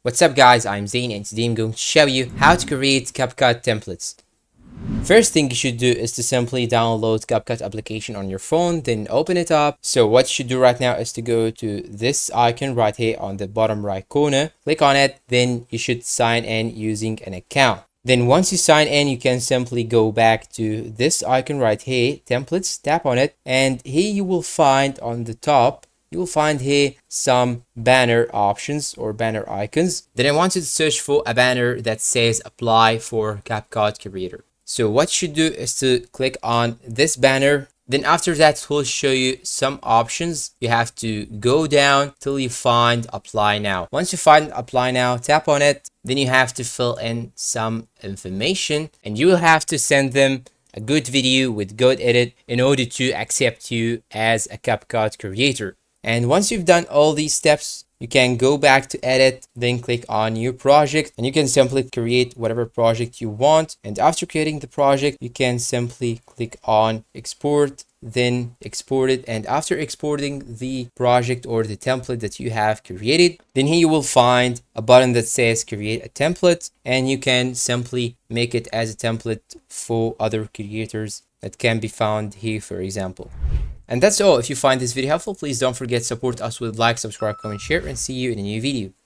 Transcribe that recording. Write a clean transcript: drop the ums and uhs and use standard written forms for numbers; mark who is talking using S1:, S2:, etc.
S1: What's up guys, I'm Zain and today I'm going to show you how to create CapCut templates. First thing you should do is to simply download CapCut application on your phone, then open it up. So what you should do right now is to go to this icon right here on the bottom right corner, click on it, then you should sign in using an account. Then once you sign in, you can simply go back to this icon right here, templates, tap on it, and here you will find on the top you will find here some banner options or banner icons. Then I want you to search for a banner that says apply for CapCut Creator. So what you should do is to click on this banner. Then after that, it will show you some options. You have to go down till you find apply now. Once you find apply now, tap on it. Then you have to fill in some information and you will have to send them a good video with good edit in order to accept you as a CapCut creator. And once you've done all these steps, you can go back to edit, then click on new project, and you can simply create whatever project you want. And after creating the project, you can simply click on export, then export it. And after exporting the project or the template that you have created, then here you will find a button that says create a template, and you can simply make it as a template for other creators that can be found here, for example. And that's all. If you find this video helpful, please don't forget to support us with like, subscribe, comment, share, and see you in a new video.